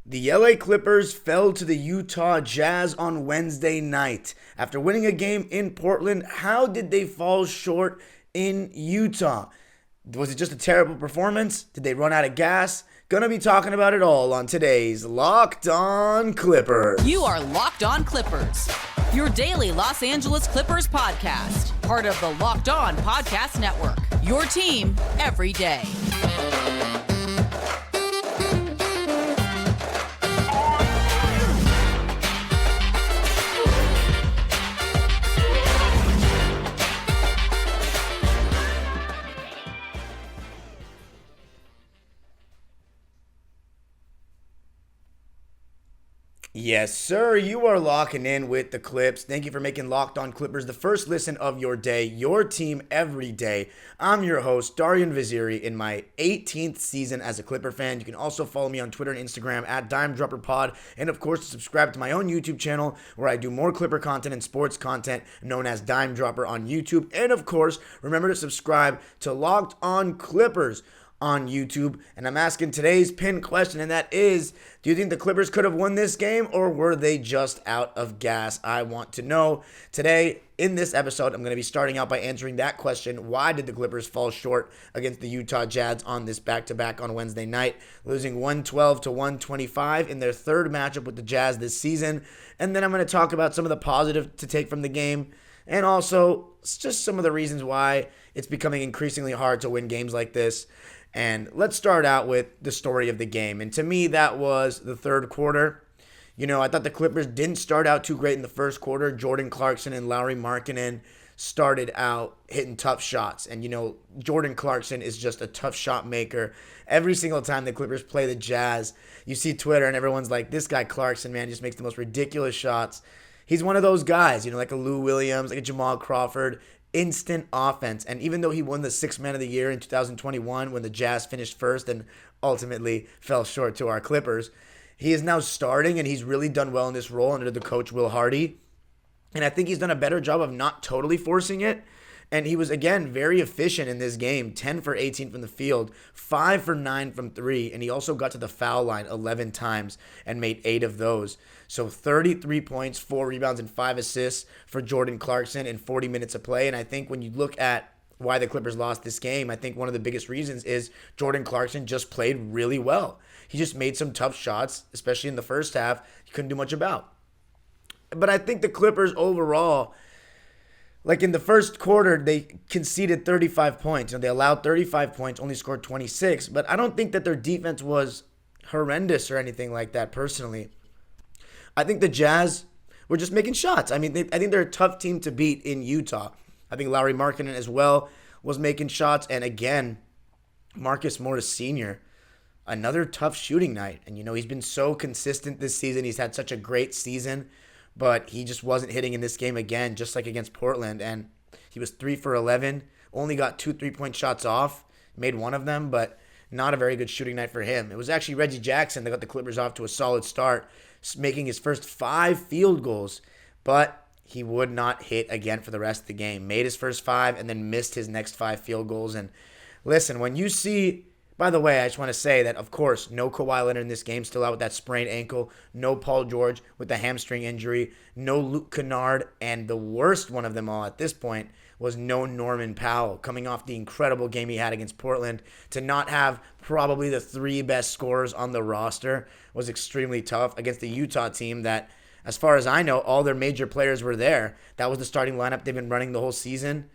The LA Clippers fell to the Utah Jazz on Wednesday night. After winning a game in Portland, how did they fall short in Utah? Was it just a terrible performance? Did they run out of gas? Gonna be talking about it all on today's Locked On Clippers. You are Locked On Clippers, your daily Los Angeles Clippers podcast. Part of the Locked On Podcast Network, your team every day. Yes, sir. You are locking in with the Clips. Thank you for making Locked On Clippers the first listen of your day, your team every day. I'm your host, Darian Vaziri, in my 18th season as a Clipper fan. You can also follow me on Twitter and Instagram at DimeDropperPod, and of course, subscribe to my own YouTube channel where I do more Clipper content and sports content known as Dime Dropper on YouTube. And of course, remember to subscribe to Locked On Clippers on YouTube. And I'm asking today's pinned question, and that is, do you think the Clippers could have won this game, or were they just out of gas? I want to know. Today, in this episode, I'm going to be starting out by answering that question. Why did the Clippers fall short against the Utah Jazz on this back-to-back on Wednesday night, losing 112 to 125 in their third matchup with the Jazz this season? And then I'm going to talk about some of the positive to take from the game, and also just some of the reasons why it's becoming increasingly hard to win games like this. And let's start out with the story of the game. And to me, that was the third quarter. You know, I thought the Clippers didn't start out too great in the first quarter. Jordan Clarkson and Lauri Markkanen started out hitting tough shots. And, you know, Jordan Clarkson is just a tough shot maker. Every single time the Clippers play the Jazz, you see Twitter and everyone's like, this guy Clarkson, man, just makes the most ridiculous shots. He's one of those guys, you know, like a Lou Williams, like a Jamal Crawford. Instant offense. And even though he won the Sixth Man of the Year in 2021 when the Jazz finished first and ultimately fell short to our Clippers, he is now starting, and he's really done well in this role under the coach Will Hardy. And I think he's done a better job of not totally forcing it. And he was, again, very efficient in this game, 10 for 18 from the field, 5 for 9 from 3, and he also got to the foul line 11 times and made 8 of those. So 33 points, 4 rebounds, and 5 assists for Jordan Clarkson in 40 minutes of play. And I think when you look at why the Clippers lost this game, I think one of the biggest reasons is Jordan Clarkson just played really well. He just made some tough shots, especially in the first half, he couldn't do much about. But I think the Clippers overall, like in the first quarter, they conceded 35 points. They allowed 35 points, only scored 26. But I don't think that their defense was horrendous or anything like that, personally. I think the Jazz were just making shots. I mean, I think they're a tough team to beat in Utah. I think Lauri Markkanen as well was making shots. And again, Marcus Morris Sr., another tough shooting night. And, you know, he's been so consistent this season. He's had such a great season. But he just wasn't hitting in this game again, just like against Portland. And he was 3 for 11, only got 2 3-point shots off, made one of them, but not a very good shooting night for him. It was actually Reggie Jackson that got the Clippers off to a solid start, making his first 5 field goals. But he would not hit again for the rest of the game. Made his first 5 and then missed his next 5 field goals. And listen, when you see... By the way, I just want to say that, of course, no Kawhi Leonard in this game, still out with that sprained ankle. No Paul George with the hamstring injury. No Luke Kennard. And the worst one of them all at this point was no Norman Powell, coming off the incredible game he had against Portland. To not have probably the 3 best scorers on the roster was extremely tough against the Utah team that, as far as I know, all their major players were there. That was the starting lineup they've been running the whole season.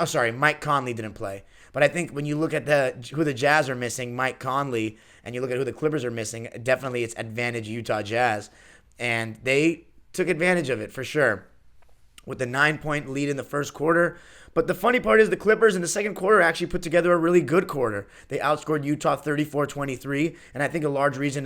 Sorry, Mike Conley didn't play. But I think when you look at who the Jazz are missing, Mike Conley, and you look at who the Clippers are missing, definitely it's advantage Utah Jazz. And they took advantage of it for sure with the 9-point lead in the first quarter. But the funny part is the Clippers in the second quarter actually put together a really good quarter. They outscored Utah 34-23, and I think a large reason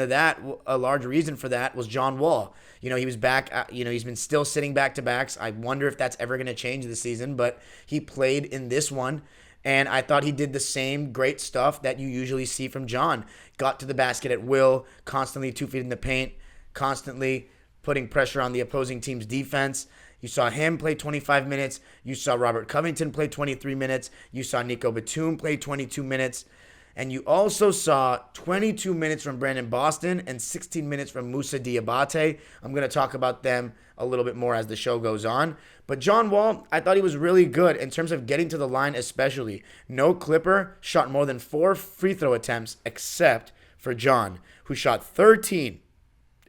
for that was John Wall. You know, he was back, he's been still sitting back-to-backs. I wonder if that's ever going to change this season, but he played in this one. And I thought he did the same great stuff that you usually see from John. Got to the basket at will, constantly 2 feet in the paint, constantly putting pressure on the opposing team's defense. You saw him play 25 minutes. You saw Robert Covington play 23 minutes. You saw Nico Batum play 22 minutes. And you also saw 22 minutes from Brandon Boston and 16 minutes from Moussa Diabate. I'm going to talk about them a little bit more as the show goes on. But John Wall, I thought he was really good in terms of getting to the line especially. No Clipper shot more than 4 free throw attempts except for John, who shot 13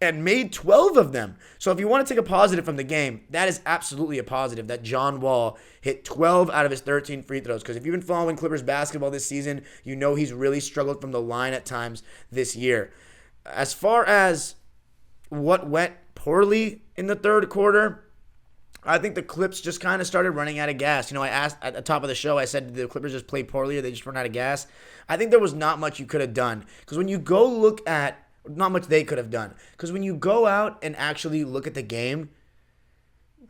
and made 12 of them. So if you want to take a positive from the game, that is absolutely a positive that John Wall hit 12 out of his 13 free throws. Because if you've been following Clippers basketball this season, you know he's really struggled from the line at times this year. As far as what went poorly in the third quarter, I think the Clips just kind of started running out of gas. I asked at the top of the show, I said, did the Clippers just play poorly or they just run out of gas? I think there was not much you could have done. Because when you go look at not much they could have done. Because when you go out and actually look at the game,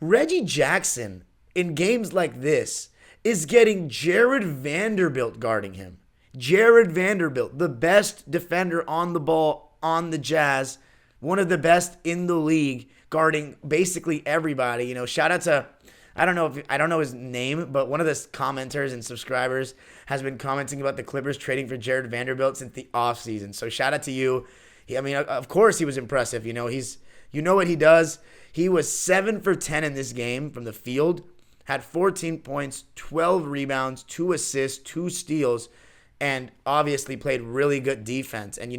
Reggie Jackson in games like this is getting Jared Vanderbilt guarding him. Jared Vanderbilt, the best defender on the ball on the Jazz, one of the best in the league, guarding basically everybody. Shout out to I don't know his name, but one of the commenters and subscribers has been commenting about the Clippers trading for Jared Vanderbilt since the offseason. So shout out to you. Of course he was impressive. He's what he does. He was 7 for 10 in this game from the field, had 14 points, 12 rebounds, 2 assists, 2 steals, and obviously played really good defense. And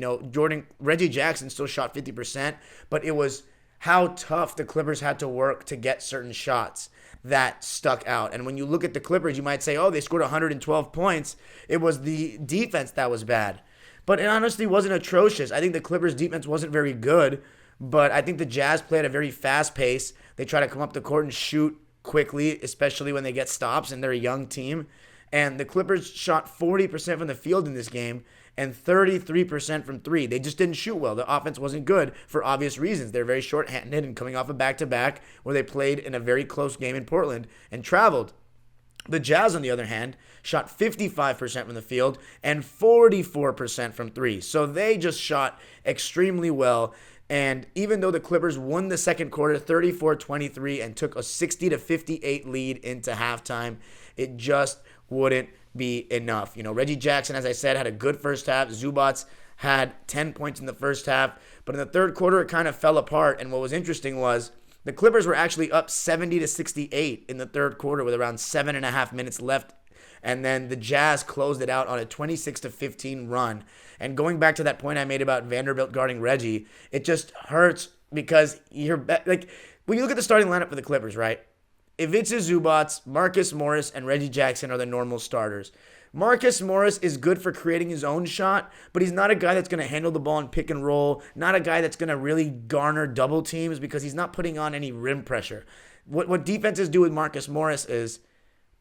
Reggie Jackson still shot 50%, but it was how tough the Clippers had to work to get certain shots that stuck out. And when you look at the Clippers, you might say, oh, they scored 112 points. It was the defense that was bad. But it honestly wasn't atrocious. I think the Clippers' defense wasn't very good, but I think the Jazz play at a very fast pace. They try to come up the court and shoot quickly, especially when they get stops, and they're a young team. And the Clippers shot 40% from the field in this game and 33% from 3. They just didn't shoot well. The offense wasn't good for obvious reasons. They're very short-handed and coming off a back-to-back where they played in a very close game in Portland and traveled. The Jazz, on the other hand, shot 55% from the field and 44% from 3. So they just shot extremely well. And even though the Clippers won the second quarter 34-23 and took a 60-58 lead into halftime, it just wouldn't be enough. Reggie Jackson, as I said, had a good first half. Zubac had 10 points in the first half. But in the third quarter, it kind of fell apart. And what was interesting was the Clippers were actually up 70-68 in the third quarter with around 7.5 minutes left. And then the Jazz closed it out on a 26-15 run. And going back to that point I made about Vanderbilt guarding Reggie, it just hurts because when you look at the starting lineup for the Clippers, right? Ivica Zubac, Marcus Morris, and Reggie Jackson are the normal starters. Marcus Morris is good for creating his own shot, but he's not a guy that's going to handle the ball and pick and roll, not a guy that's going to really garner double teams because he's not putting on any rim pressure. What defenses do with Marcus Morris is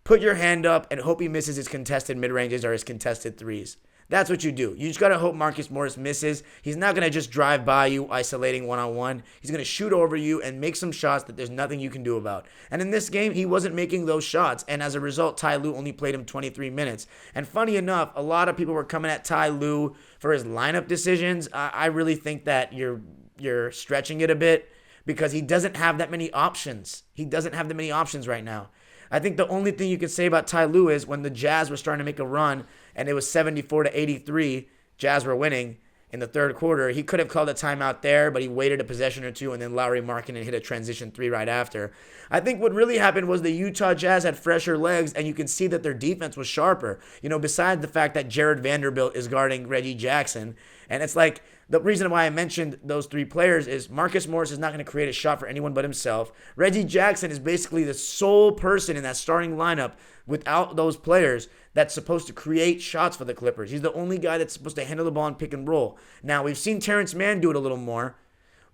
put your hand up and hope he misses his contested mid-ranges or his contested threes. That's what you do. You just got to hope Marcus Morris misses. He's not going to just drive by you isolating one-on-one. He's going to shoot over you and make some shots that there's nothing you can do about. And in this game, he wasn't making those shots. And as a result, Ty Lue only played him 23 minutes. And funny enough, a lot of people were coming at Ty Lue for his lineup decisions. I really think that you're stretching it a bit because he doesn't have that many options. He doesn't have that many options right now. I think the only thing you can say about Ty Lue is when the Jazz were starting to make a run and it was 74-83, Jazz were winning in the third quarter, he could have called a timeout there, but he waited a possession or two, and then Lauri Markkanen hit a transition 3 right after. I think what really happened was the Utah Jazz had fresher legs, and you can see that their defense was sharper. Besides the fact that Jared Vanderbilt is guarding Reggie Jackson, and it's like the reason why I mentioned those 3 players is Marcus Morris is not going to create a shot for anyone but himself. Reggie Jackson is basically the sole person in that starting lineup without those players that's supposed to create shots for the Clippers. He's the only guy that's supposed to handle the ball and pick and roll. Now, we've seen Terrence Mann do it a little more,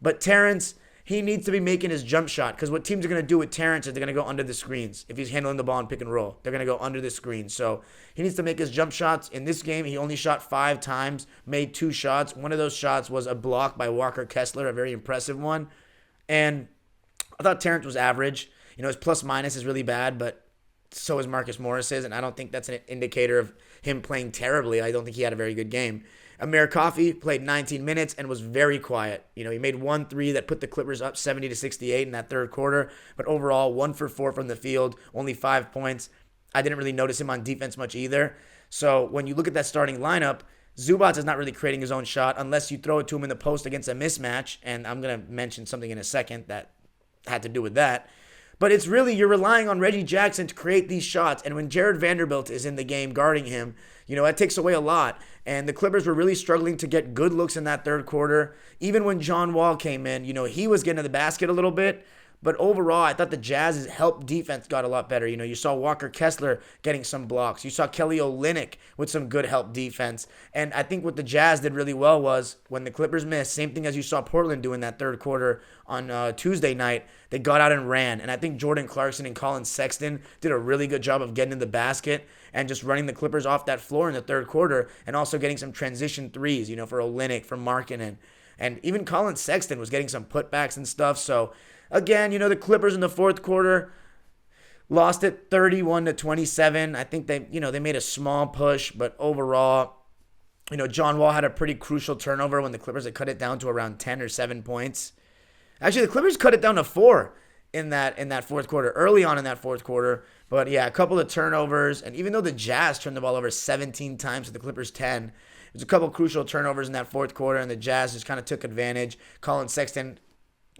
but Terrence, he needs to be making his jump shot because what teams are going to do with Terrence is they're going to go under the screens. If he's handling the ball and pick and roll, they're going to go under the screen. So he needs to make his jump shots. In this game, he only shot 5 times, made 2 shots. One of those shots was a block by Walker Kessler, a very impressive one. And I thought Terrence was average. His plus minus is really bad, but so is Marcus Morris's, and I don't think that's an indicator of him playing terribly. I don't think he had a very good game. Amir Coffey played 19 minutes and was very quiet. He made 1 3 that put the Clippers up 70-68 in that third quarter, but overall 1 for 4 from the field, only 5 points. I didn't really notice him on defense much either. So when you look at that starting lineup, Zubac is not really creating his own shot unless you throw it to him in the post against a mismatch. And I'm going to mention something in a second that had to do with that. But it's really, you're relying on Reggie Jackson to create these shots. And when Jared Vanderbilt is in the game guarding him, that takes away a lot. And the Clippers were really struggling to get good looks in that third quarter. Even when John Wall came in, he was getting to the basket a little bit. But overall, I thought the Jazz's help defense got a lot better. You saw Walker Kessler getting some blocks. You saw Kelly Olynyk with some good help defense. And I think what the Jazz did really well was when the Clippers missed, same thing as you saw Portland do in that third quarter on Tuesday night, they got out and ran. And I think Jordan Clarkson and Colin Sexton did a really good job of getting in the basket and just running the Clippers off that floor in the third quarter and also getting some transition threes, for Olynyk, for Markkanen. And even Colin Sexton was getting some putbacks and stuff. So again, the Clippers in the fourth quarter lost it 31-27. I think they made a small push, but overall, John Wall had a pretty crucial turnover when the Clippers had cut it down to around 10 or 7 points. Actually, the Clippers cut it down to 4 in that fourth quarter, early on in that fourth quarter. But yeah, a couple of turnovers, and even though the Jazz turned the ball over 17 times to the Clippers 10, there's a couple of crucial turnovers in that fourth quarter, and the Jazz just kind of took advantage. Colin Sexton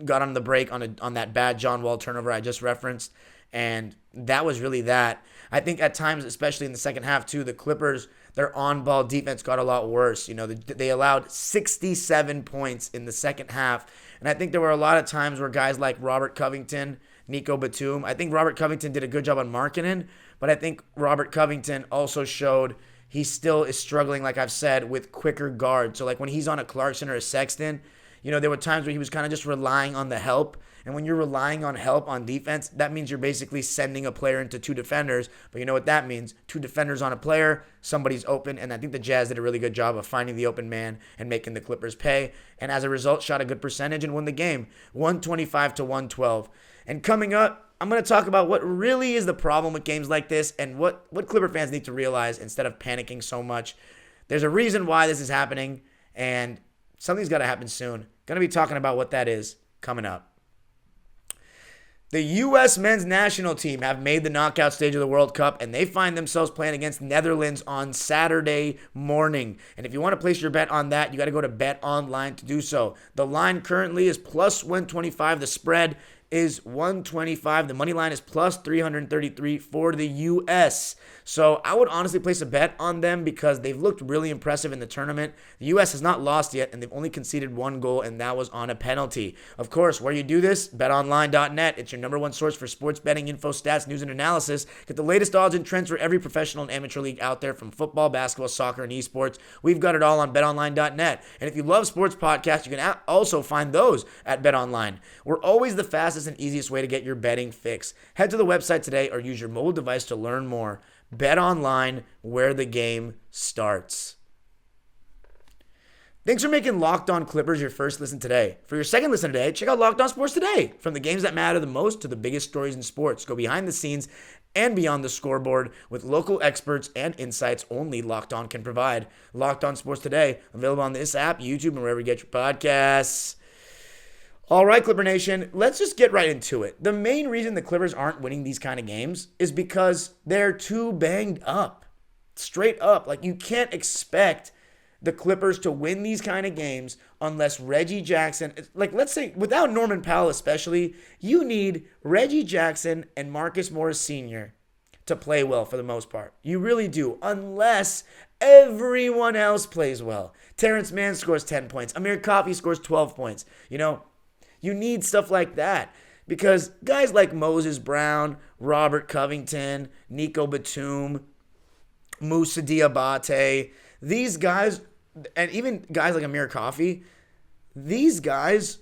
got on the break on that bad John Wall turnover I just referenced, and that was really that. I think at times, especially in the second half too, the Clippers, their on-ball defense got a lot worse. They allowed 67 points in the second half, and I think there were a lot of times where guys like Robert Covington, Nico Batum, I think Robert Covington did a good job on Markkanen, but I think Robert Covington also showed he still is struggling, like I've said, with quicker guards. So like when he's on a Clarkson or a Sexton, there were times where he was kind of just relying on the help. And when you're relying on help on defense, that means you're basically sending a player into 2 defenders. But you know what that means? 2 defenders on a player, somebody's open. And I think the Jazz did a really good job of finding the open man and making the Clippers pay. And as a result, shot a good percentage and won the game, 125-112. And coming up, I'm going to talk about what really is the problem with games like this and what Clipper fans need to realize instead of panicking so much. There's a reason why this is happening, and something's got to happen soon. Going to be talking about what that is coming up. The U.S. men's national team have made the knockout stage of the World Cup, and they find themselves playing against Netherlands on Saturday morning. And if you want to place your bet on that, you got to go to Bet Online to do so. The line currently is plus 125. The spread is 125. The money line is plus 333 for the U.S. So I would honestly place a bet on them because they've looked really impressive in the tournament. The U.S. has not lost yet, and they've only conceded 1 goal, and that was on a penalty. Of course, where you do this, betonline.net. It's your number one source for sports betting, info, stats, news, and analysis. Get the latest odds and trends for every professional and amateur league out there, from football, basketball, soccer, and esports. We've got it all on betonline.net. And if you love sports podcasts, you can also find those at BetOnline. We're always the fastest and easiest way to get your betting fix. Head to the website today or use your mobile device to learn more. Bet Online, where the game starts. Thanks for making Locked On Clippers your first listen today. For your second listen today, check out Locked On Sports Today. From the games that matter the most to the biggest stories in sports, go behind the scenes and beyond the scoreboard with local experts and insights only Locked On can provide. Locked On Sports Today, available on this app, YouTube, and wherever you get your podcasts. All right, Clipper Nation, let's just get right into it. The main reason the Clippers aren't winning these kind of games is because they're too banged up. Straight up. Like, you can't expect the Clippers to win these kind of games unless Reggie Jackson, like, let's say, without Norman Powell especially, you need Reggie Jackson and Marcus Morris Sr. to play well for the most part. You really do, unless everyone else plays well. Terrence Mann scores 10 points. Amir Coffey scores 12 points. You need stuff like that because guys like Moses Brown, Robert Covington, Nico Batum, Moussa Diabate, these guys, and even guys like Amir Coffey, these guys'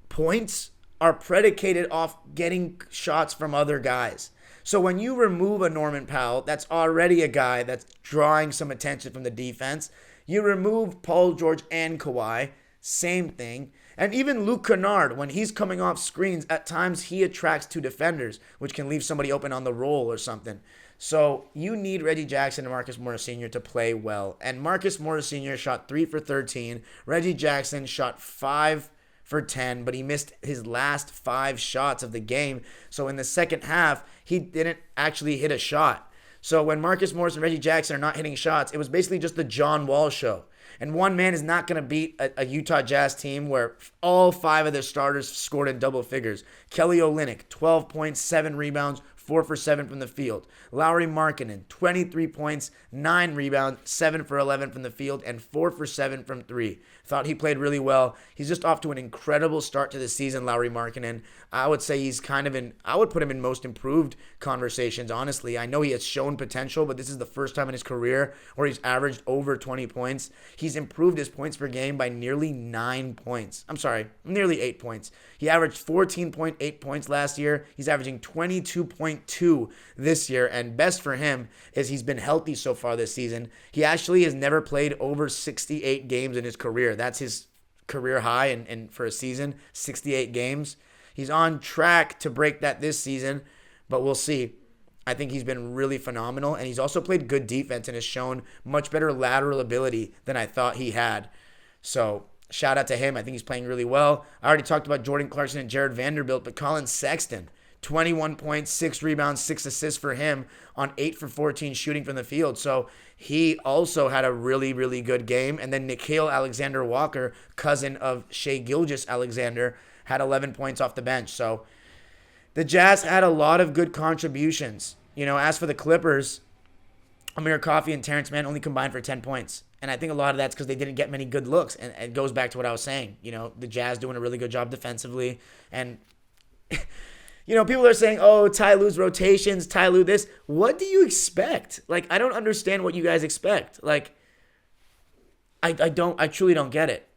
points are predicated off getting shots from other guys. So when you remove a Norman Powell, that's already a guy that's drawing some attention from the defense. You remove Paul George and Kawhi, same thing. And even Luke Kennard, when he's coming off screens, at times he attracts 2 defenders, which can leave somebody open on the roll or something. So you need Reggie Jackson and Marcus Morris Sr. to play well. And Marcus Morris Sr. shot 3 for 13. Reggie Jackson shot 5 for 10, but he missed his last 5 shots of the game. So in the second half, he didn't actually hit a shot. So when Marcus Morris and Reggie Jackson are not hitting shots, it was basically just the John Wall show. And one man is not going to beat a Utah Jazz team where all 5 of their starters scored in double figures. Kelly Olynyk, 12 points, 7 rebounds, 4 for 7 from the field. Lauri Markkanen, 23 points, 9 rebounds, 7 for 11 from the field, and 4 for 7 from 3. Thought he played really well. He's just off to an incredible start to the season, Lauri Markkanen. I would say he's I would put him in most improved conversations, honestly. I know he has shown potential, but this is the first time in his career where he's averaged over 20 points. He's improved his points per game by nearly 9 points. I'm sorry, nearly 8 points. He averaged 14.8 points last year. He's averaging 22.2 this year, and best for him is he's been healthy so far this season. He actually has never played over 68 games in his career. That's his career high, and for a season, 68 games. He's on track to break that this season, but we'll see. I think he's been really phenomenal, and he's also played good defense and has shown much better lateral ability than I thought he had. So shout out to him. I think he's playing really well. I already talked about Jordan Clarkson and Jared Vanderbilt, but Colin Sexton, 21 points, 6 rebounds, 6 assists for him on 8 for 14 shooting from the field. So he also had a really, really good game. And then Nickeil Alexander-Walker, cousin of Shai Gilgeous-Alexander, had 11 points off the bench. So the Jazz had a lot of good contributions. As for the Clippers, Amir Coffey and Terrence Mann only combined for 10 points. And I think a lot of that's because they didn't get many good looks. And it goes back to what I was saying. The Jazz doing a really good job defensively. And people are saying, oh, Ty Lue's rotations, Ty Lue this. What do you expect? I don't understand what you guys expect. I truly don't get it.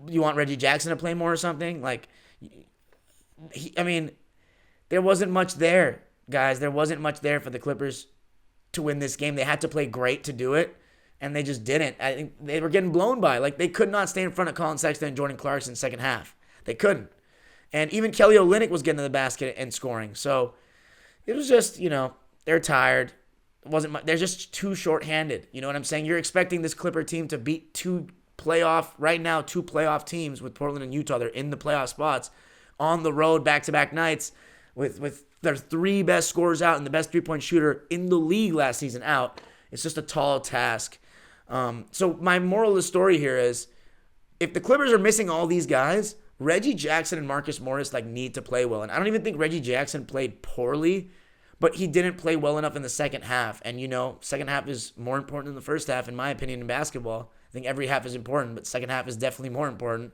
You want Reggie Jackson to play more or something? There wasn't much there, guys. There wasn't much there for the Clippers to win this game. They had to play great to do it, and they just didn't. I think they were getting blown by. They could not stay in front of Colin Sexton and Jordan Clarkson second half. They couldn't. And even Kelly Olynyk was getting to the basket and scoring. So it was just, they're tired. They're just too short-handed. You know what I'm saying? You're expecting this Clipper team to beat two playoff teams with Portland and Utah. They're in the playoff spots on the road back-to-back nights with their 3 best scorers out and the best three-point shooter in the league last season out. It's just a tall task. So my moral of the story here is if the Clippers are missing all these guys, Reggie Jackson and Marcus Morris need to play well. And I don't even think Reggie Jackson played poorly, but he didn't play well enough in the second half. And second half is more important than the first half, in my opinion, in basketball. I think every half is important, but second half is definitely more important.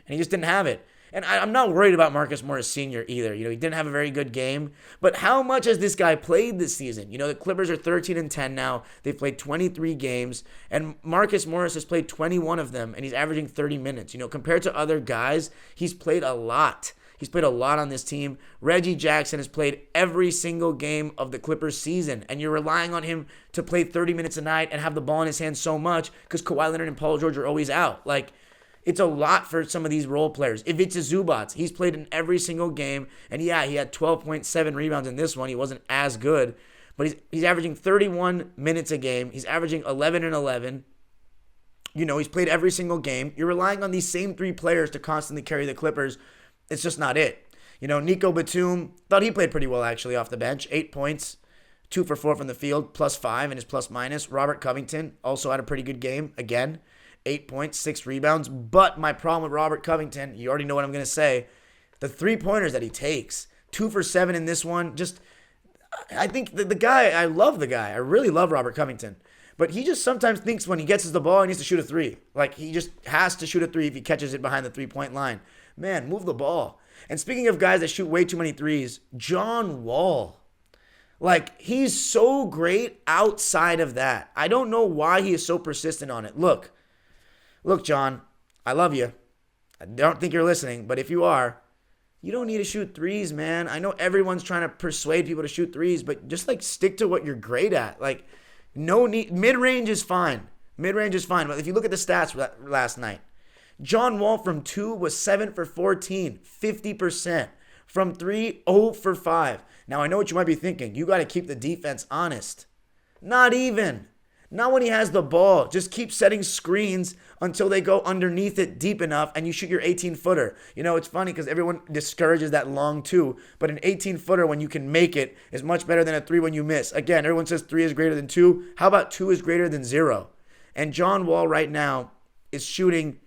And he just didn't have it. And I'm not worried about Marcus Morris Sr. either. He didn't have a very good game. But how much has this guy played this season? The Clippers are 13-10 now. They've played 23 games. And Marcus Morris has played 21 of them, and he's averaging 30 minutes. Compared to other guys, he's played a lot. He's played a lot on this team. Reggie Jackson has played every single game of the Clippers season, and you're relying on him to play 30 minutes a night and have the ball in his hands so much because Kawhi Leonard and Paul George are always out. It's a lot for some of these role players. Ivica Zubac, he's played in every single game, and yeah, he had 12.7 rebounds in this one. He wasn't as good, but he's averaging 31 minutes a game. He's averaging 11 and 11. He's played every single game. You're relying on these same 3 players to constantly carry the Clippers. It's just not it. Nico Batum, thought he played pretty well actually off the bench. 8 points, 2 for 4 from the field, +5 in his plus-minus. Robert Covington also had a pretty good game again. 8 points, 6 rebounds. But my problem with Robert Covington, you already know what I'm going to say, the 3-pointers that he takes. 2 for 7 in this one. I think the guy, I love the guy. I really love Robert Covington. But he just sometimes thinks when he gets the ball, he needs to shoot a 3. He just has to shoot a 3 if he catches it behind the 3-point line. Man, move the ball. And speaking of guys that shoot way too many threes, John Wall. He's so great outside of that. I don't know why he is so persistent on it. Look, John, I love you. I don't think you're listening, but if you are, you don't need to shoot threes, man. I know everyone's trying to persuade people to shoot threes, but just stick to what you're great at. No need. Mid-range is fine. Mid-range is fine. But if you look at the stats last night, John Wall from 2 was 7 for 14, 50%. From 3, 0 for 5. Now, I know what you might be thinking. You got to keep the defense honest. Not even. Not when he has the ball. Just keep setting screens until they go underneath it deep enough and you shoot your 18-footer. It's funny because everyone discourages that long two, but an 18-footer when you can make it is much better than a three when you miss. Again, everyone says three is greater than two. How about two is greater than zero? And John Wall right now is shooting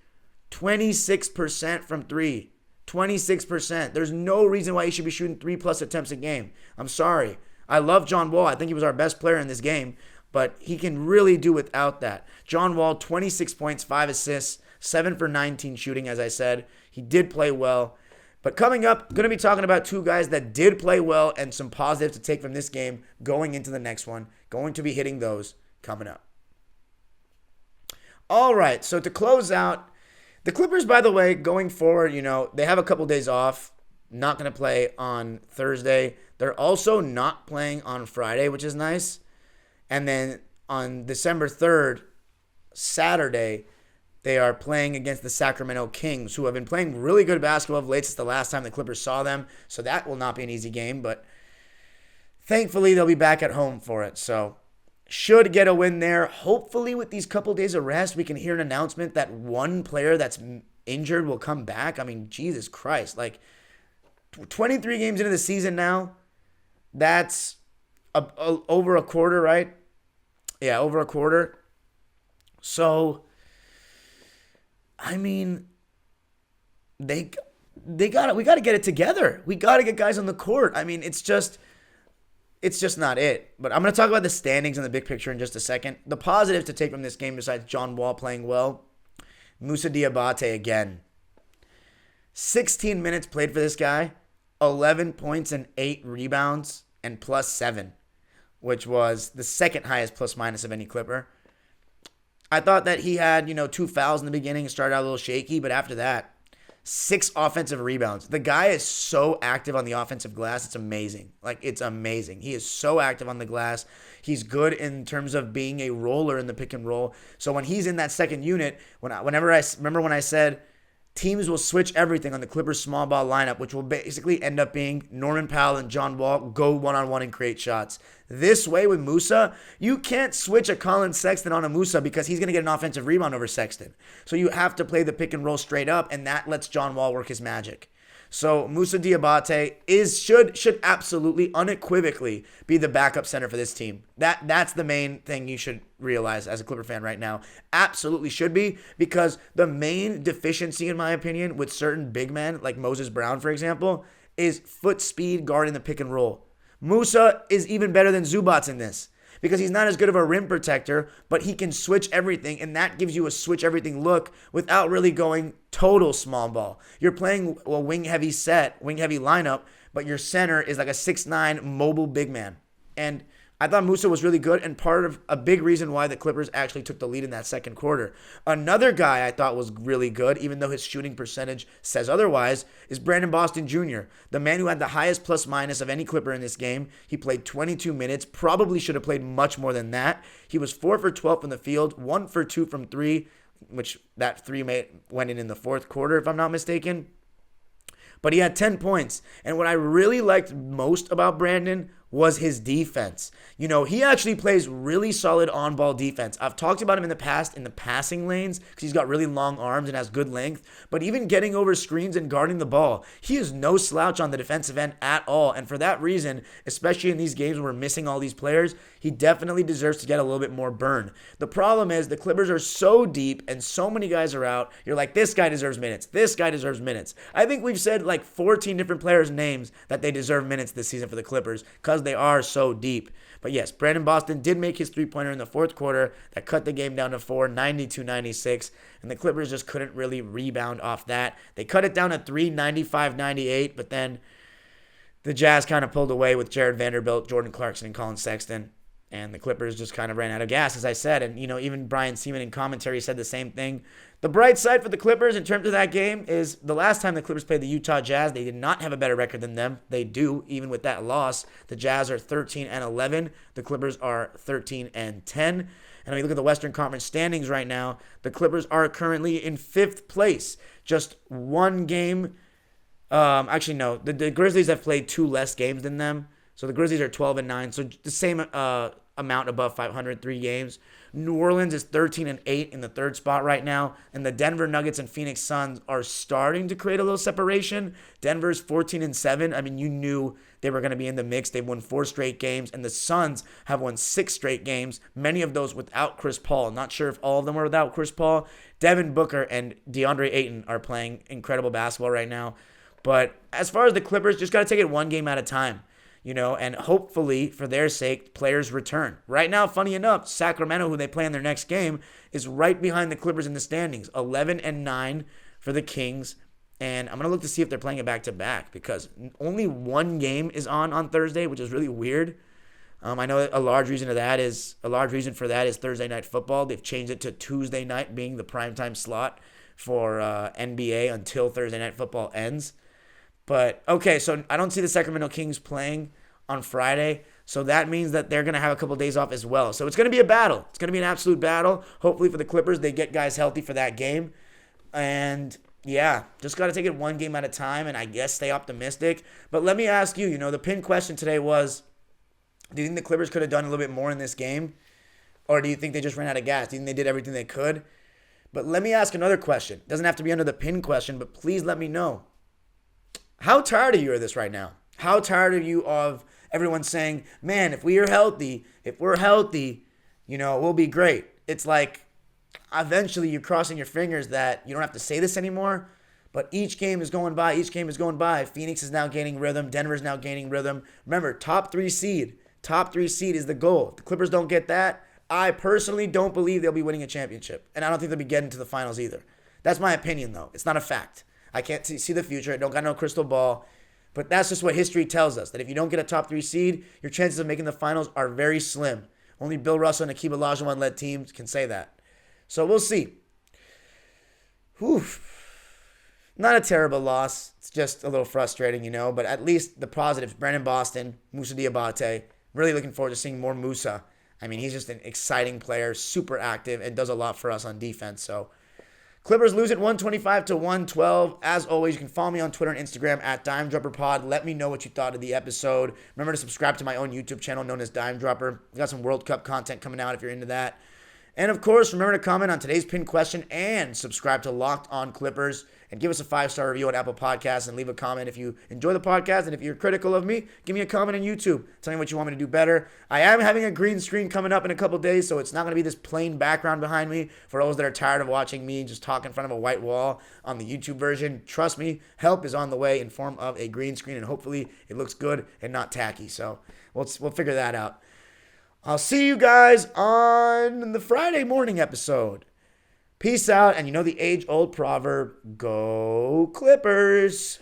26% from three. 26%. There's no reason why he should be shooting 3+ attempts a game. I'm sorry. I love John Wall. I think he was our best player in this game, but he can really do without that. John Wall, 26 points, 5 assists, 7 for 19 shooting, as I said. He did play well. But coming up, going to be talking about two guys that did play well and some positives to take from this game going into the next one. Going to be hitting those coming up. All right, so to close out, the Clippers, by the way, going forward, they have a couple days off. Not going to play on Thursday. They're also not playing on Friday, which is nice. And then on December 3rd, Saturday, they are playing against the Sacramento Kings, who have been playing really good basketball of late since the last time the Clippers saw them. So that will not be an easy game, but thankfully they'll be back at home for it. So should get a win there. Hopefully with these couple days of rest, we can hear an announcement that one player that's injured will come back. I mean, Jesus Christ. 23 games into the season now. That's over a quarter, right? Yeah, over a quarter. So, I mean, we got to get it together. We got to get guys on the court. I mean, it's just not it. But I'm going to talk about the standings and the big picture in just a second. The positives to take from this game besides John Wall playing well, Moussa Diabate again. 16 minutes played for this guy, 11 points and 8 rebounds and +7, which was the second highest plus-minus of any Clipper. I thought that he had, 2 fouls in the beginning, started out a little shaky, but after that, 6 offensive rebounds. The guy is so active on the offensive glass. It's amazing. It's amazing. He is so active on the glass. He's good in terms of being a roller in the pick and roll. So when he's in that second unit, when I said teams will switch everything on the Clippers small ball lineup, which will basically end up being Norman Powell and John Wall go one-on-one and create shots. This way with Moussa, you can't switch a Colin Sexton on a Moussa because he's going to get an offensive rebound over Sexton. So you have to play the pick and roll straight up, and that lets John Wall work his magic. So Moussa Diabate should absolutely, unequivocally be the backup center for this team. That's the main thing you should realize as a Clipper fan right now. Absolutely should be, because the main deficiency, in my opinion, with certain big men, like Moses Brown, for example, is foot speed guarding the pick and roll. Moussa is even better than Zubats in this, because he's not as good of a rim protector, but he can switch everything, and that gives you a switch everything look without really going total small ball. You're playing a wing-heavy lineup, but your center is like a 6'9" mobile big man. And I thought Moussa was really good, and part of a big reason why the Clippers actually took the lead in that second quarter. Another guy I thought was really good, even though his shooting percentage says otherwise, is Brandon Boston Jr., the man who had the highest plus-minus of any Clipper in this game. He played 22 minutes, probably should have played much more than that. He was 4 for 12 from the field, 1 for 2 from 3, which that 3 went in the fourth quarter, if I'm not mistaken. But he had 10 points. And what I really liked most about Brandon was his defense. He actually plays really solid on-ball defense. I've talked about him in the past in the passing lanes because he's got really long arms and has good length. But even getting over screens and guarding the ball, he is no slouch on the defensive end at all. And for that reason, especially in these games where we're missing all these players, he definitely deserves to get a little bit more burn. The problem is the Clippers are so deep and so many guys are out. You're like, this guy deserves minutes. This guy deserves minutes. I think we've said 14 different players' names that they deserve minutes this season for the Clippers because they are so deep. But yes, Brandon Boston did make his three-pointer in the fourth quarter that cut the game down to 4, 92-96, and the Clippers just couldn't really rebound off that. They cut it down to 3, 95-98, but then the Jazz kind of pulled away with Jared Vanderbilt, Jordan Clarkson, and Colin Sexton, and the Clippers just kind of ran out of gas, as I said. And, even Brian Seaman in commentary said the same thing. The bright side for the Clippers in terms of that game is the last time the Clippers played the Utah Jazz, they did not have a better record than them. They do, even with that loss. The Jazz are 13-11. The Clippers are 13-10. And when you look at the Western Conference standings right now, the Clippers are currently in 5th place. Just one game. Actually, no. The Grizzlies have played 2 less games than them. So the Grizzlies are 12-9. So the same amount above 500 3 games. New Orleans is 13-8 in the third spot right now, and the Denver Nuggets and Phoenix Suns are starting to create a little separation. Denver's 14-7. I mean, you knew they were going to be in the mix. They've won 4 straight games, and the Suns have won 6 straight games, many of those without Chris Paul. Not sure if all of them are without Chris Paul. Devin Booker and DeAndre Ayton are playing incredible basketball right now. But as far as the Clippers, just got to take it one game at a time. And hopefully, for their sake, players return. Right now, funny enough, Sacramento, who they play in their next game, is right behind the Clippers in the standings, 11-9 for the Kings. And I'm going to look to see if they're playing it back-to-back because only one game is on Thursday, which is really weird. I know a large reason for that is Thursday Night Football. They've changed it to Tuesday night being the primetime slot for NBA until Thursday Night Football ends. But, okay, so I don't see the Sacramento Kings playing on Friday, so that means that they're going to have a couple of days off as well. So it's going to be a battle. It's going to be an absolute battle. Hopefully for the Clippers, they get guys healthy for that game. And, yeah, just got to take it one game at a time and I guess stay optimistic. But let me ask you, the pin question today was, do you think the Clippers could have done a little bit more in this game? Or do you think they just ran out of gas? Do you think they did everything they could? But let me ask another question. It doesn't have to be under the pin question, but please let me know. How tired are you of this right now? How tired are you of everyone saying, man, if we're healthy, we'll be great. It's like eventually you're crossing your fingers that you don't have to say this anymore, but each game is going by. Phoenix is now gaining rhythm. Denver's now gaining rhythm. Remember, top three seed is the goal. If the Clippers don't get that, I personally don't believe they'll be winning a championship, and I don't think they'll be getting to the finals either. That's my opinion, though. It's not a fact. I can't see the future. I don't got no crystal ball. But that's just what history tells us, that if you don't get a top 3 seed, your chances of making the finals are very slim. Only Bill Russell and Akeem Olajuwon-led teams can say that. So we'll see. Whew. Not a terrible loss. It's just a little frustrating, But at least the positives, Brandon Boston, Moussa Diabate. Really looking forward to seeing more Moussa. I mean, he's just an exciting player, super active, and does a lot for us on defense. So Clippers lose it 125-112. As always, you can follow me on Twitter and Instagram at DimeDropperPod. Let me know what you thought of the episode. Remember to subscribe to my own YouTube channel known as Dime Dropper. We got some World Cup content coming out if you're into that. And of course, remember to comment on today's pinned question and subscribe to Locked On Clippers. And give us a 5-star review on Apple Podcasts and leave a comment if you enjoy the podcast. And if you're critical of me, give me a comment on YouTube. Tell me what you want me to do better. I am having a green screen coming up in a couple days, so it's not going to be this plain background behind me. For those that are tired of watching me just talk in front of a white wall on the YouTube version, trust me, help is on the way in form of a green screen, and hopefully it looks good and not tacky. So we'll figure that out. I'll see you guys on the Friday morning episode. Peace out, and the age-old proverb, go Clippers.